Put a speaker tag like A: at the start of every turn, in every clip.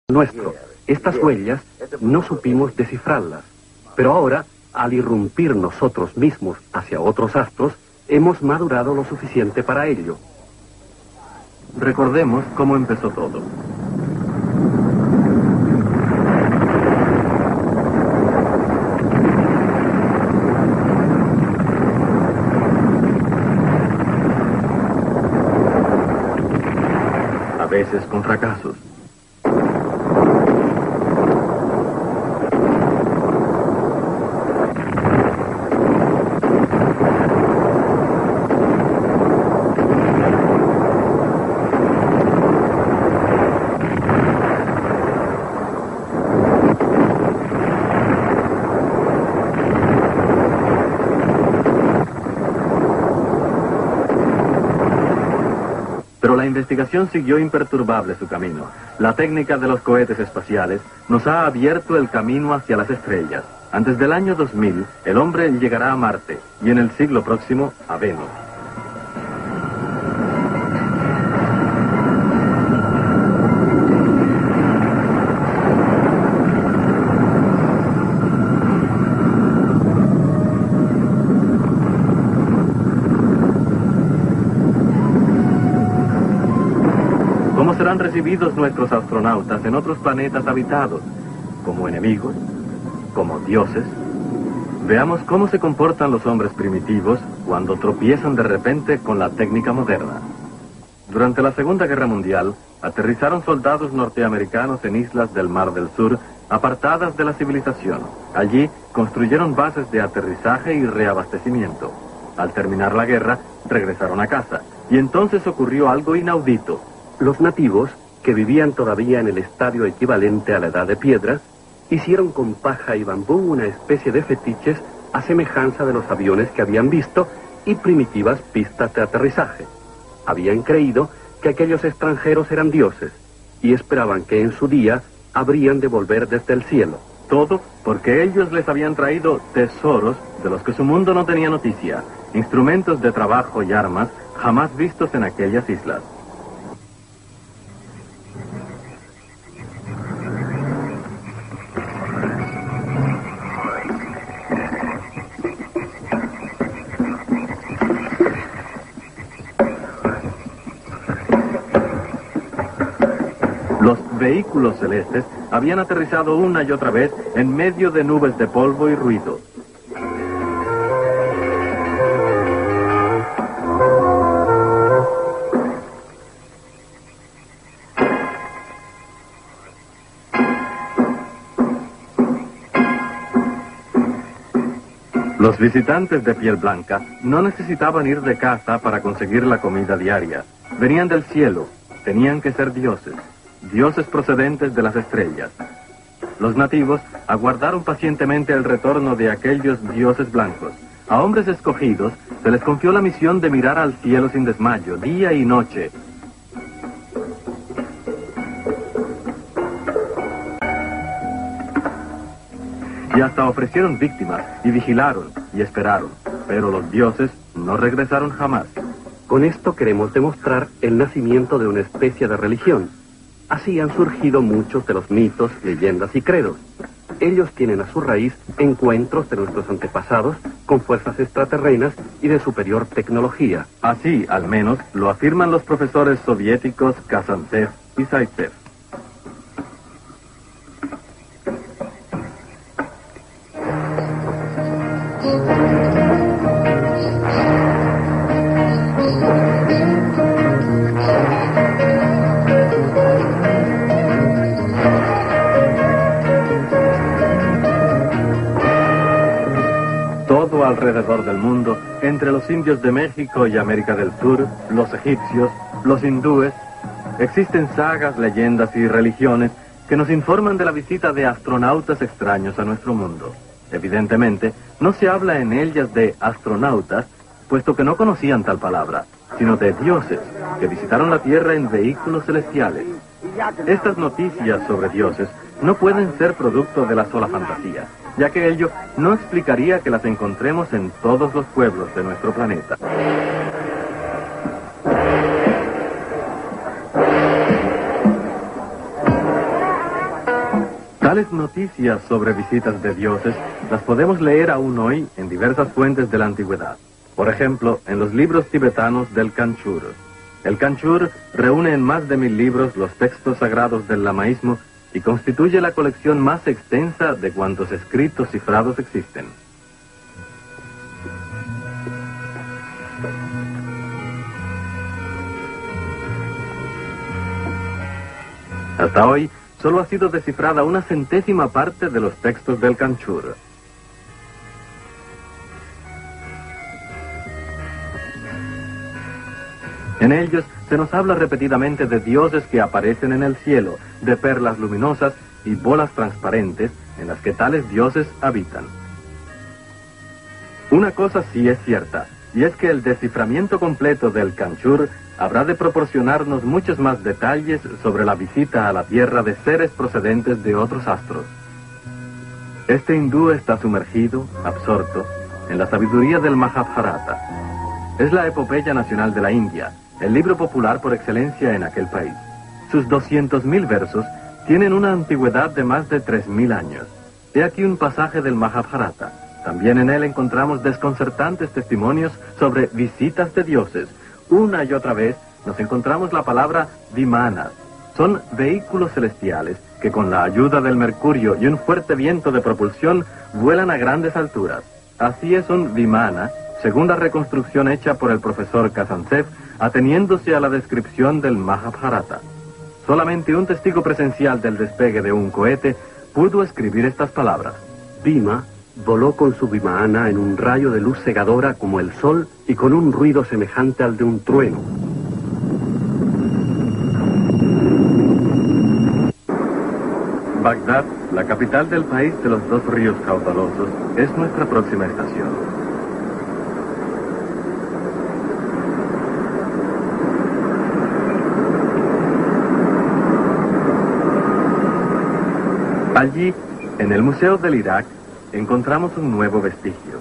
A: nuestro. Estas huellas no supimos descifrarlas, pero ahora, al irrumpir nosotros mismos hacia otros astros, hemos madurado lo suficiente para ello.
B: Recordemos cómo empezó todo. A veces con fracasos. Pero la investigación siguió imperturbable su camino. La técnica de los cohetes espaciales nos ha abierto el camino hacia las estrellas. Antes del año 2000, el hombre llegará a Marte y en el siglo próximo a Venus. ¿Cómo serán recibidos nuestros astronautas en otros planetas habitados? ¿Como enemigos? ¿Como dioses? Veamos cómo se comportan los hombres primitivos cuando tropiezan de repente con la técnica moderna. Durante la Segunda Guerra Mundial, aterrizaron soldados norteamericanos en islas del Mar del Sur, apartadas de la civilización. Allí construyeron bases de aterrizaje y reabastecimiento. Al terminar la guerra, regresaron a casa. Y entonces ocurrió algo inaudito.
A: Los nativos, que vivían todavía en el estadio equivalente a la edad de piedra, hicieron con paja y bambú una especie de fetiches a semejanza de los aviones que habían visto y primitivas pistas de aterrizaje. Habían creído que aquellos extranjeros eran dioses y esperaban que en su día habrían de volver desde el cielo.
B: Todo porque ellos les habían traído tesoros de los que su mundo no tenía noticia, instrumentos de trabajo y armas jamás vistos en aquellas islas. Los vehículos celestes habían aterrizado una y otra vez en medio de nubes de polvo y ruido. Los visitantes de piel blanca no necesitaban ir de casa para conseguir la comida diaria. Venían del cielo, tenían que ser dioses. Dioses procedentes de las estrellas. Los nativos aguardaron pacientemente el retorno de aquellos dioses blancos. A hombres escogidos se les confió la misión de mirar al cielo sin desmayo, día y noche. Y hasta ofrecieron víctimas, y vigilaron, y esperaron. Pero los dioses no regresaron jamás.
A: Con esto queremos demostrar el nacimiento de una especie de religión. Así han surgido muchos de los mitos, leyendas y credos. Ellos tienen a su raíz encuentros de nuestros antepasados con fuerzas extraterrenas y de superior tecnología.
B: Así, al menos, lo afirman los profesores soviéticos Kazantsev y Zaitsev. Todo alrededor del mundo, entre los indios de México y América del Sur, los egipcios, los hindúes, existen sagas, leyendas y religiones que nos informan de la visita de astronautas extraños a nuestro mundo. Evidentemente, no se habla en ellas de astronautas, puesto que no conocían tal palabra, sino de dioses que visitaron la Tierra en vehículos celestiales. Estas noticias sobre dioses no pueden ser producto de la sola fantasía, ya que ello no explicaría que las encontremos en todos los pueblos de nuestro planeta. Tales noticias sobre visitas de dioses las podemos leer aún hoy en diversas fuentes de la antigüedad. Por ejemplo, en los libros tibetanos del Kanchur. El Kanchur reúne en más de 1000 libros los textos sagrados del lamaísmo y constituye la colección más extensa de cuantos escritos cifrados existen. Hasta hoy, solo ha sido descifrada una centésima parte de los textos del Kanchur. En ellos se nos habla repetidamente de dioses que aparecen en el cielo, de perlas luminosas y bolas transparentes en las que tales dioses habitan. Una cosa sí es cierta, y es que el desciframiento completo del Kanchur habrá de proporcionarnos muchos más detalles sobre la visita a la Tierra de seres procedentes de otros astros. Este hindú está sumergido, absorto, en la sabiduría del Mahabharata. Es la epopeya nacional de la India, el libro popular por excelencia en aquel país. Sus 200.000 versos tienen una antigüedad de más de 3.000 años. He aquí un pasaje del Mahabharata. También en él encontramos desconcertantes testimonios sobre visitas de dioses. Una y otra vez nos encontramos la palabra vimanas. Son vehículos celestiales que con la ayuda del mercurio y un fuerte viento de propulsión vuelan a grandes alturas. Así es un vimana, según la reconstrucción hecha por el profesor Kazantsev, ateniéndose a la descripción del Mahabharata. Solamente un testigo presencial del despegue de un cohete pudo escribir estas palabras.
A: Bhima voló con su vimana en un rayo de luz cegadora como el sol y con un ruido semejante al de un trueno.
B: Bagdad, la capital del país de los 2 ríos caudalosos, es nuestra próxima estación. Allí, en el Museo del Irak, encontramos un nuevo vestigio.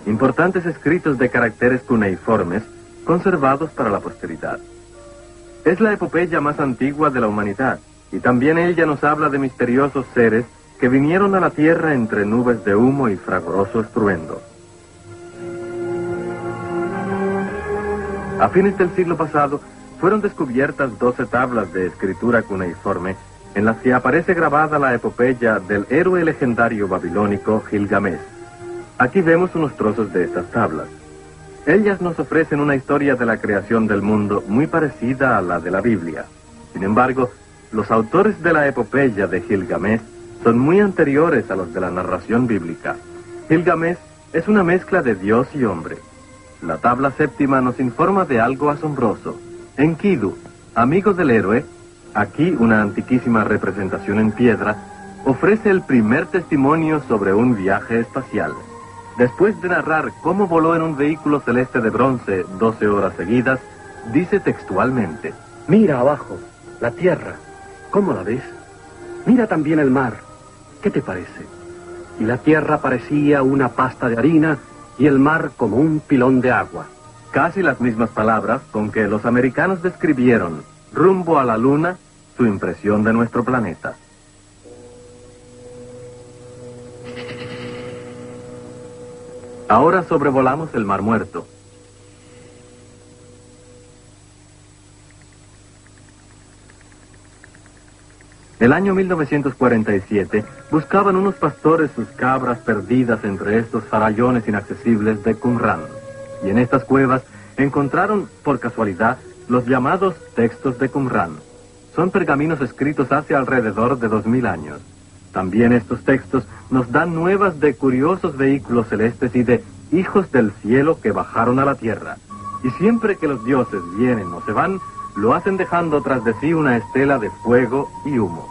B: Importantes escritos de caracteres cuneiformes, conservados para la posteridad. Es la epopeya más antigua de la humanidad, y también ella nos habla de misteriosos seres que vinieron a la tierra entre nubes de humo y fragoroso estruendo. A fines del siglo pasado, fueron descubiertas 12 tablas de escritura cuneiforme en las que aparece grabada la epopeya del héroe legendario babilónico Gilgamesh. Aquí vemos unos trozos de estas tablas. Ellas nos ofrecen una historia de la creación del mundo muy parecida a la de la Biblia. Sin embargo, los autores de la epopeya de Gilgamesh son muy anteriores a los de la narración bíblica. Gilgamesh es una mezcla de Dios y hombre. La tabla 7ª nos informa de algo asombroso. Enkidu, amigo del héroe, aquí una antiquísima representación en piedra, ofrece el primer testimonio sobre un viaje espacial. Después de narrar cómo voló en un vehículo celeste de bronce 12 horas seguidas, dice textualmente:
A: Mira abajo, la tierra, ¿cómo la ves? Mira también el mar, ¿qué te parece? Y la tierra parecía una pasta de harina y el mar como un pilón de agua.
B: Casi las mismas palabras con que los americanos describieron, rumbo a la luna, su impresión de nuestro planeta. Ahora sobrevolamos el Mar Muerto. El año 1947 buscaban unos pastores sus cabras perdidas entre estos farallones inaccesibles de Qumran. Y en estas cuevas encontraron, por casualidad, los llamados textos de Qumran. Son pergaminos escritos hace alrededor de 2000 años. También estos textos nos dan nuevas de curiosos vehículos celestes y de hijos del cielo que bajaron a la tierra. Y siempre que los dioses vienen o se van, lo hacen dejando tras de sí una estela de fuego y humo.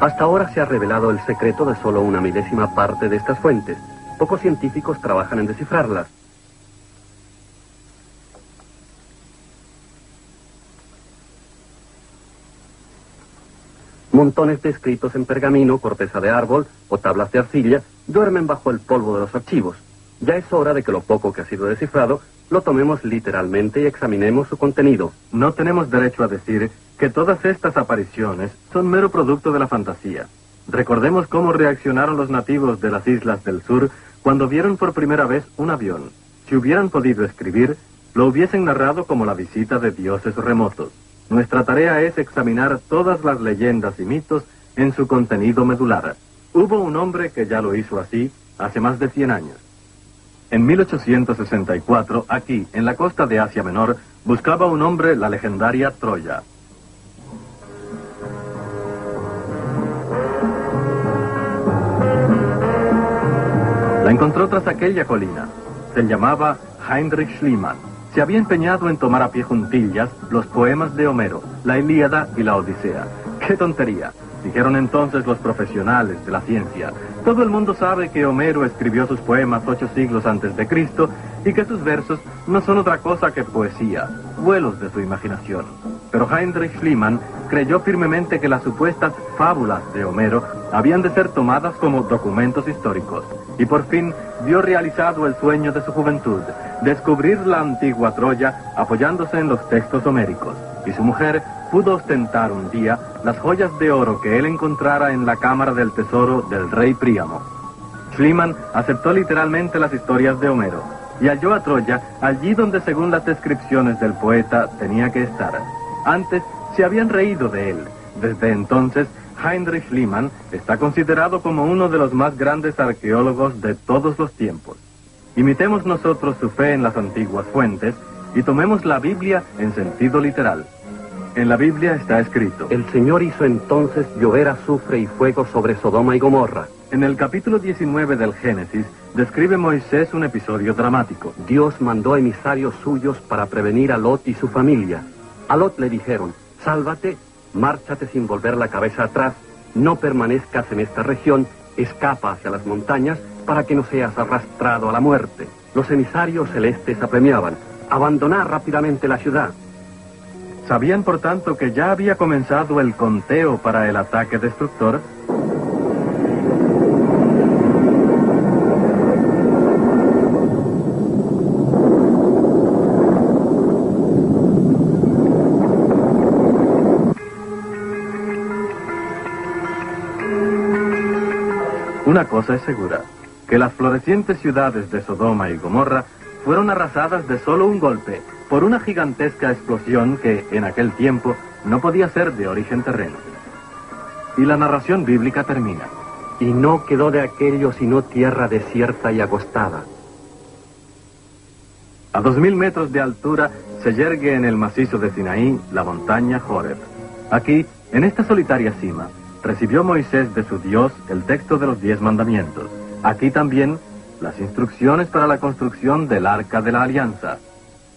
A: Hasta ahora se ha revelado el secreto de solo una milésima parte de estas fuentes. Pocos científicos trabajan en descifrarlas. Montones de escritos en pergamino, corteza de árbol o tablas de arcilla duermen bajo el polvo de los archivos. Ya es hora de que lo poco que ha sido descifrado lo tomemos literalmente y examinemos su contenido.
B: No tenemos derecho a decir que todas estas apariciones son mero producto de la fantasía. Recordemos cómo reaccionaron los nativos de las islas del sur cuando vieron por primera vez un avión. Si hubieran podido escribir, lo hubiesen narrado como la visita de dioses remotos. Nuestra tarea es examinar todas las leyendas y mitos en su contenido medular. Hubo un hombre que ya lo hizo así hace más de 100 años. En 1864, aquí, en la costa de Asia Menor, buscaba un hombre la legendaria Troya. La encontró tras aquella colina. Se llamaba Heinrich Schliemann. Se había empeñado en tomar a pie juntillas los poemas de Homero, la Ilíada y la Odisea. ¡Qué tontería!, dijeron entonces los profesionales de la ciencia. Todo el mundo sabe que Homero escribió sus poemas 8 siglos antes de Cristo y que sus versos no son otra cosa que poesía, vuelos de su imaginación. Pero Heinrich Schliemann creyó firmemente que las supuestas fábulas de Homero habían de ser tomadas como documentos históricos, y por fin vio realizado el sueño de su juventud, descubrir la antigua Troya apoyándose en los textos homéricos, y su mujer pudo ostentar un día las joyas de oro que él encontrara en la cámara del tesoro del rey Príamo. Schliemann aceptó literalmente las historias de Homero, y halló a Troya allí donde según las descripciones del poeta tenía que estar. Antes se habían reído de él. Desde entonces, Heinrich Schliemann está considerado como uno de los más grandes arqueólogos de todos los tiempos. Imitemos nosotros su fe en las antiguas fuentes y tomemos la Biblia en sentido literal. En la Biblia está escrito:
A: El Señor hizo entonces llover azufre y fuego sobre Sodoma y Gomorra.
B: En el capítulo 19 del Génesis, describe Moisés un episodio dramático.
A: Dios mandó emisarios suyos para prevenir a Lot y su familia. A Lot le dijeron: sálvate, márchate sin volver la cabeza atrás, no permanezcas en esta región, escapa hacia las montañas para que no seas arrastrado a la muerte. Los emisarios celestes apremiaban: abandonar rápidamente la ciudad.
B: ¿Sabían por tanto que ya había comenzado el conteo para el ataque destructor? Una cosa es segura, que las florecientes ciudades de Sodoma y Gomorra fueron arrasadas de solo un golpe, por una gigantesca explosión que, en aquel tiempo, no podía ser de origen terreno. Y la narración bíblica termina:
A: y no quedó de aquello sino tierra desierta y agostada.
B: A 2000 metros de altura se yergue en el macizo de Sinaí la montaña Horeb. Aquí, en esta solitaria cima, recibió Moisés de su Dios el texto de los 10 mandamientos. Aquí también las instrucciones para la construcción del Arca de la Alianza.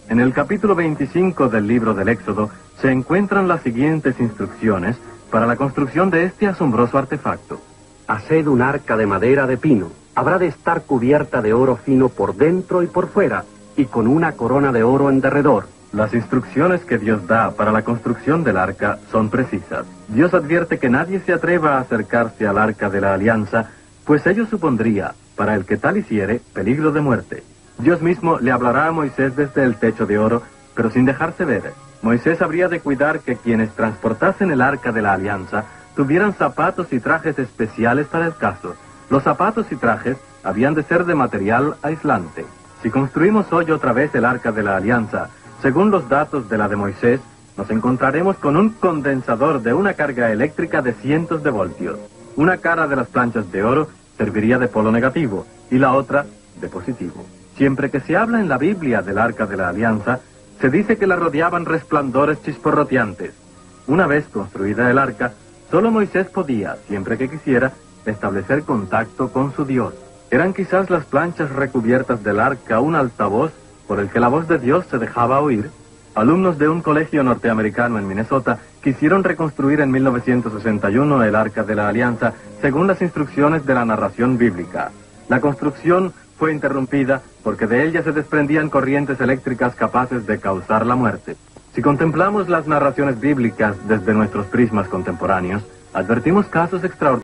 B: En el capítulo 25 del libro del Éxodo se encuentran las siguientes instrucciones para la construcción de este asombroso artefacto.
A: Haced un arca de madera de pino. Habrá de estar cubierta de oro fino por dentro y por fuera, y con una corona de oro en derredor.
B: Las instrucciones que Dios da para la construcción del arca son precisas. Dios advierte que nadie se atreva a acercarse al Arca de la Alianza, pues ello supondría, para el que tal hiciere, peligro de muerte. Dios mismo le hablará a Moisés desde el techo de oro, pero sin dejarse ver. Moisés habría de cuidar que quienes transportasen el Arca de la Alianza tuvieran zapatos y trajes especiales para el caso. Los zapatos y trajes habían de ser de material aislante. Si construimos hoy otra vez el Arca de la Alianza, según los datos de la de Moisés, nos encontraremos con un condensador de una carga eléctrica de cientos de voltios. Una cara de las planchas de oro serviría de polo negativo y la otra de positivo. Siempre que se habla en la Biblia del Arca de la Alianza, se dice que la rodeaban resplandores chisporroteantes. Una vez construida el arca, solo Moisés podía, siempre que quisiera, establecer contacto con su Dios. Eran quizás las planchas recubiertas del arca un altavoz por el que la voz de Dios se dejaba oír. Alumnos de un colegio norteamericano en Minnesota quisieron reconstruir en 1961 el Arca de la Alianza según las instrucciones de la narración bíblica. La construcción fue interrumpida porque de ella se desprendían corrientes eléctricas capaces de causar la muerte. Si contemplamos las narraciones bíblicas desde nuestros prismas contemporáneos, advertimos casos extraordinarios.